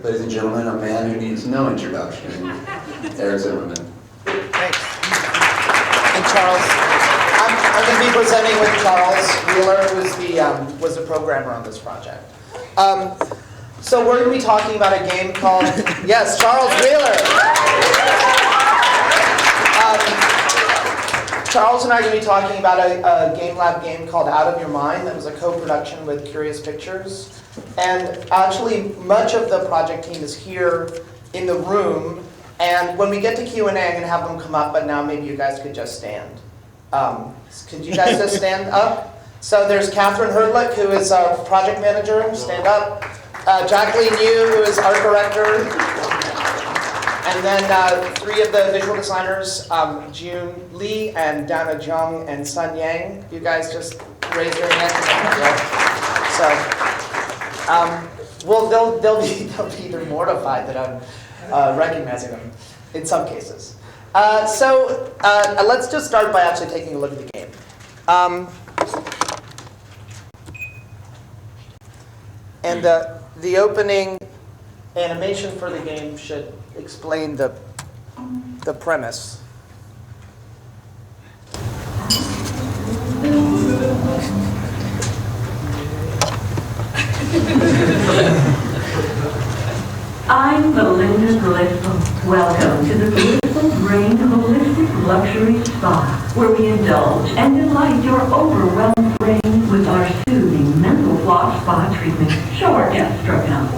Ladies and gentlemen, a man who needs no introduction, Eric Zimmerman. Thanks. And Charles, I'm going to be presenting with Charles Wheeler, who was the programmer on this project. So we're going to be talking about a game called, yes, Charles Wheeler. Charles and I are going to be talking about a Game Lab game called Out of Your Mind that was a co-production with Curious Pictures. And actually, much of the project team is here in the room. And when we get to Q&A, I'm going to have them come up, but now maybe you guys could just stand. Could you guys just stand up? So there's Catherine Herdlick, who is our project manager. Stand up. Jacqueline Yu, who is art director. And then three of the visual designers, June Lee and Dana Zhang and Sun Yang. You guys just raise your hands. So, well, they'll be either mortified that I'm recognizing them in some cases. So let's just start by actually taking a look at the game. And the opening animation for the game should explain the premise. I'm Belinda Blissful. Welcome to the Blissful Brain Holistic Luxury Spa, where we indulge and delight your overwhelmed brain with our soothing mental floss spa treatment. Show our guest stroking up.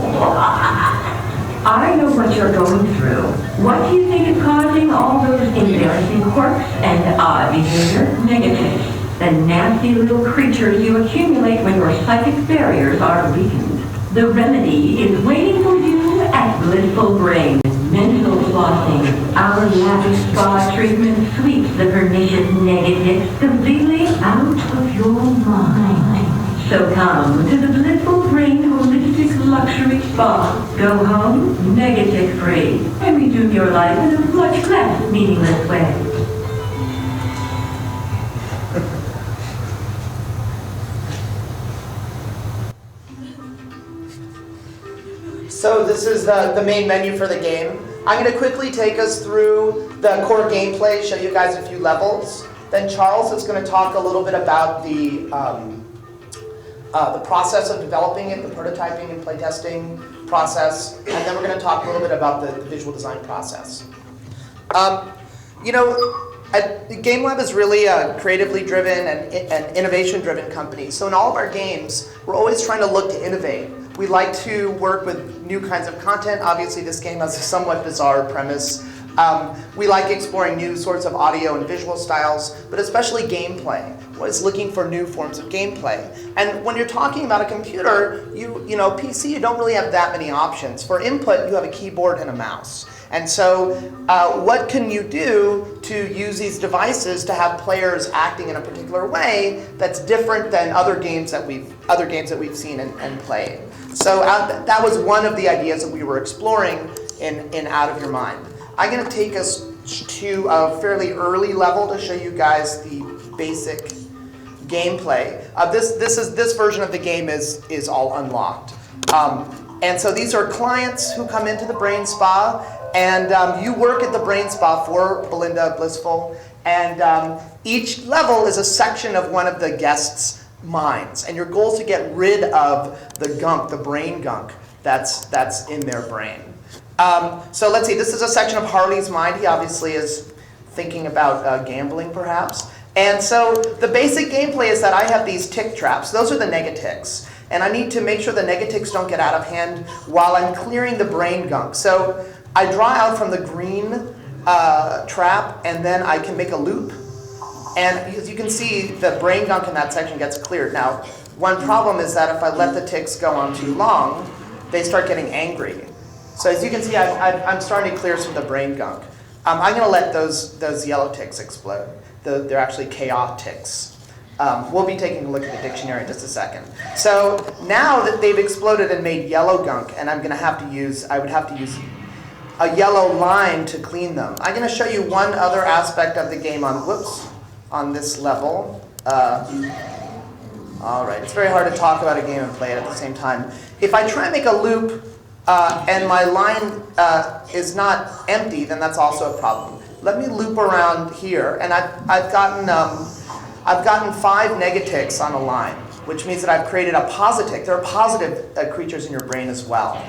I know what you're going through. What do you think is causing all those embarrassing quirks and odd behavior? Negatives. The nasty little creatures you accumulate when your psychic barriers are weakened. The remedy is waiting for you at Blissful Brain. Mental flossing. Our lavish spa treatment sweeps the pernicious negatives completely out of your mind. So come to the Blissful Brain Holistic Luxury Spa. Go home negative-free and resume your life in a much less meaningless way. So this is the main menu for the game. I'm going to quickly take us through the core gameplay, show you guys a few levels. Then Charles is going to talk a little bit about the process of developing it, the prototyping and playtesting process, and then we're going to talk a little bit about the visual design process. Game Lab is really a creatively driven and innovation-driven company. So in all of our games, we're always trying to look to innovate. We like to work with new kinds of content. Obviously, this game has a somewhat bizarre premise. We like exploring new sorts of audio and visual styles, but especially gameplay. We're always looking for new forms of gameplay. And when you're talking about a computer, PC, you don't really have that many options. For input, you have a keyboard and a mouse. And so what can you do to use these devices to have players acting in a particular way that's different than other games that we've seen and played? So that was one of the ideas that we were exploring in Out of Your Mind. I'm going to take us to a fairly early level to show you guys the basic gameplay. This version of the game is all unlocked. And so these are clients who come into the Brain Spa, and you work at the Brain Spa for Belinda Blissful, and each level is a section of one of the guests' minds, and your goal is to get rid of the gunk, the brain gunk that's in their brain. So let's see, this is a section of Harley's mind. He obviously is thinking about gambling, perhaps. And so the basic gameplay is that I have these tick traps. Those are the negatics. And I need to make sure the negatics don't get out of hand while I'm clearing the brain gunk. So I draw out from the green trap, and then I can make a loop. And as you can see, the brain gunk in that section gets cleared. Now, one problem is that if I let the ticks go on too long, they start getting angry. So as you can see, I'm starting to clear some of the brain gunk. I'm going to let those yellow ticks explode. They're actually chaos ticks. We'll be taking a look at the dictionary in just a second. So now that they've exploded and made yellow gunk, and I would have to use a yellow line to clean them. I'm going to show you one other aspect of the game on this level. All right, it's very hard to talk about a game and play it at the same time. If I try and make a loop and my line is not empty, then that's also a problem. Let me loop around here, and I've gotten 5 negatics on a line, which means that I've created a positic. There are positive creatures in your brain as well.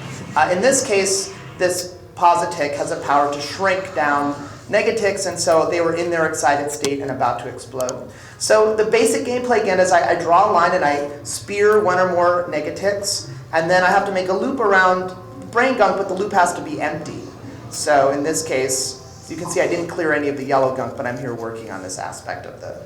In this case, this positic has a power to shrink down negatics, and so they were in their excited state and about to explode. So the basic gameplay again is I draw a line and I spear 1 or more negatics, and then I have to make a loop around brain gunk, but the loop has to be empty. So in this case, as you can see, I didn't clear any of the yellow gunk, but I'm here working on this aspect of the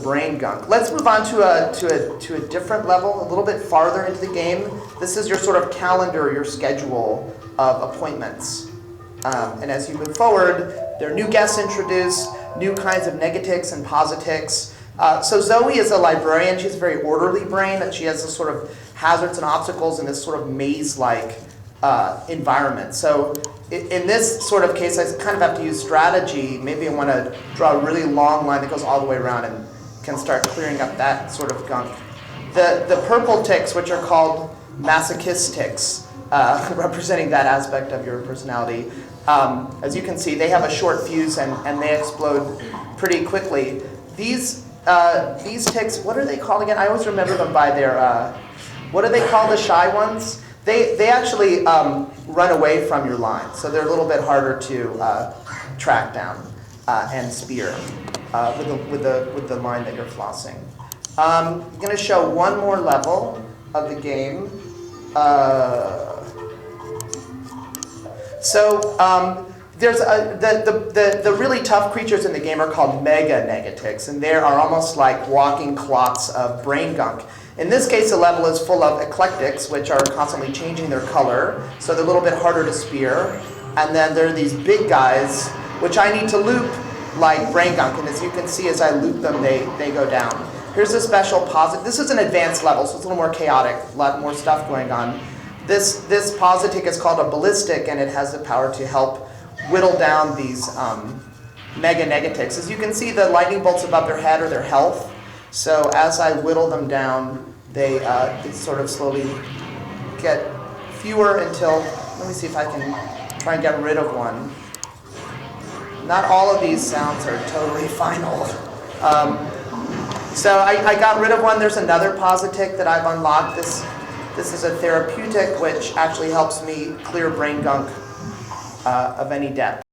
brain gunk. Let's move on to a different level, a little bit farther into the game. This is your sort of calendar, your schedule of appointments. And as you move forward, there are new guests introduced, new kinds of negatics and positics. So Zoe is a librarian. She has a very orderly brain, and she has this sort of hazards and obstacles in this sort of maze-like environment. So in this sort of case, I kind of have to use strategy. Maybe I want to draw a really long line that goes all the way around and can start clearing up that sort of gunk. The purple ticks, which are called masochistics, representing that aspect of your personality, as you can see, they have a short fuse and they explode pretty quickly. These ticks, what are they called again? I always remember them by their, what do they call the shy ones? They actually run away from your line, so they're a little bit harder to track down and spear with the line that you're flossing. I'm going to show one more level of the game. There's the really tough creatures in the game are called mega negatics, and they are almost like walking clots of brain gunk. In this case, the level is full of eclectics, which are constantly changing their color, so they're a little bit harder to spear. And then there are these big guys, which I need to loop like brain gunk, and as you can see, as I loop them, they go down. Here's a special positive. This is an advanced level, so it's a little more chaotic, a lot more stuff going on. This positic is called a ballistic, and it has the power to help whittle down these mega negatics. As you can see, the lightning bolts above their head are their health. So as I whittle them down, they sort of slowly get fewer until, let me see if I can try and get rid of one. Not all of these sounds are totally final. So I got rid of one. There's another positic that I've unlocked. This is a therapeutic, which actually helps me clear brain gunk of any depth.